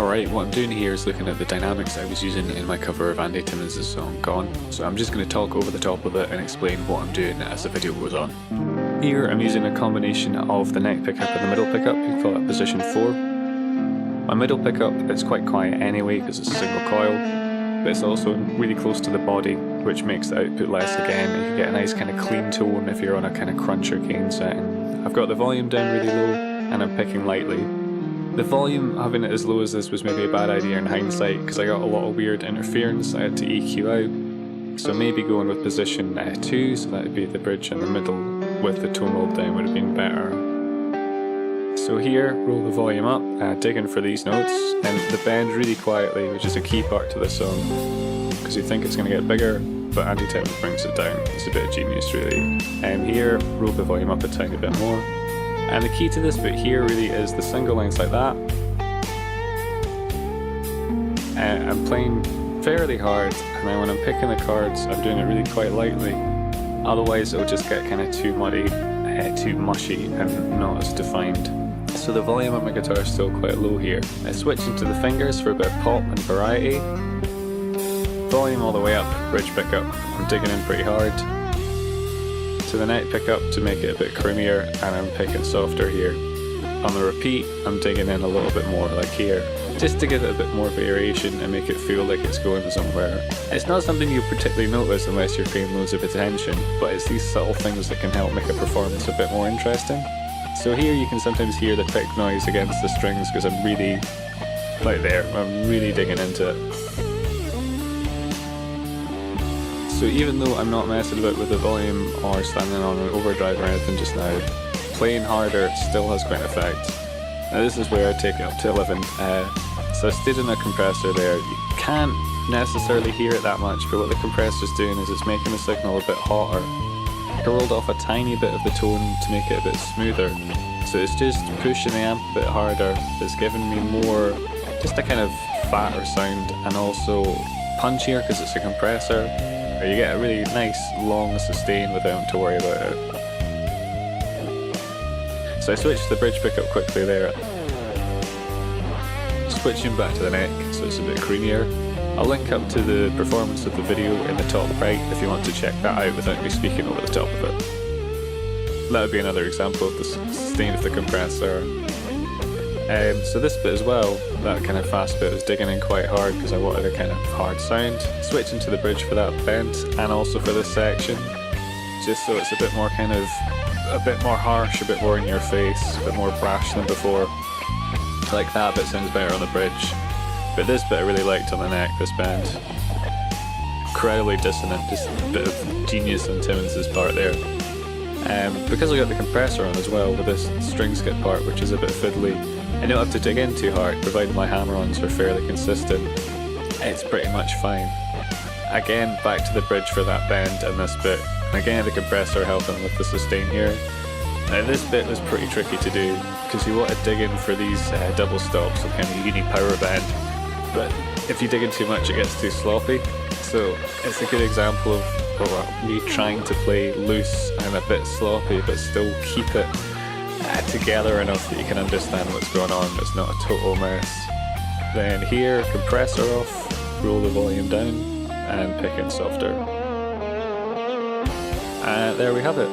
Alright, what I'm doing here is looking at the dynamics I was using in my cover of Andy Timmons' song Gone, so I'm just going to talk over the top of it and explain what I'm doing as the video goes on. Here I'm using a combination of the neck pickup and the middle pickup, you can call it position 4. My middle pickup is quite quiet anyway because it's a single coil, but it's also really close to the body, which makes the output less again. You can get a nice kind of clean tone if you're on a kind of cruncher gain setting. I've got the volume down really low and I'm picking lightly. The volume, having it as low as this was maybe a bad idea in hindsight because I got a lot of weird interference I had to EQ out. So maybe going with position 2, so that would be the bridge in the middle with the tone rolled down would have been better. So here, roll the volume up, digging for these notes, and the bend really quietly, which is a key part to the song, because you think it's going to get bigger, but Andy Timmons brings it down. It's a bit of genius really. And here, roll the volume up a tiny bit more. And the key to this bit here really is the single lines like that. I'm playing fairly hard, and then when I'm picking the chords, I'm doing it really quite lightly. Otherwise it'll just get kind of too muddy, too mushy, and not as defined. So the volume on my guitar is still quite low here. Switching to the fingers for a bit of pop and variety. Volume all the way up, bridge pickup, I'm digging in pretty hard. To the neck pickup to make it a bit creamier, and I'm picking softer here. On the repeat, I'm digging in a little bit more like here, just to give it a bit more variation and make it feel like it's going somewhere. It's not something you particularly notice unless you're paying loads of attention, but it's these subtle things that can help make a performance a bit more interesting. So here you can sometimes hear the pick noise against the strings because I'm really, like there, I'm really digging into it. So even though I'm not messing about with the volume or standing on an overdrive or anything just now, playing harder still has quite an effect. Now this is where I take it up to 11. So I stayed in a compressor there. You can't necessarily hear it that much, but what the compressor's doing is it's making the signal a bit hotter. I rolled off a tiny bit of the tone to make it a bit smoother. So it's just pushing the amp a bit harder. It's giving me more, just a kind of fatter sound, and also punchier because it's a compressor. You get a really nice long sustain without having to worry about it. So I switched to the bridge pickup quickly there. Switching back to the neck so it's a bit creamier. I'll link up to the performance of the video in the top right if you want to check that out without me speaking over the top of it. That would be another example of the sustain of the compressor. So this bit as well, that kind of fast bit, was digging in quite hard because I wanted a kind of hard sound. Switching to the bridge for that bend and also for this section, just so it's a bit more kind of, a bit more harsh, a bit more in your face, a bit more brash than before. Like that bit sounds better on the bridge. But this bit I really liked on the neck, this bend. Incredibly dissonant, just a bit of genius on Timmons' part there. Because I got the compressor on as well with this string skip part, which is a bit fiddly, I don't have to dig in too hard, provided my hammer-ons are fairly consistent. It's pretty much fine. Again, back to the bridge for that bend and this bit. Again, the compressor helping with the sustain here. Now this bit was pretty tricky to do, because you want to dig in for these double stops, so kind of uni power bend. But if you dig in too much, it gets too sloppy. So it's a good example of me trying to play loose and a bit sloppy, but still keep it together enough that you can understand what's going on, but it's not a total mess. Then here, compressor off, roll the volume down, and pick in softer. And there we have it.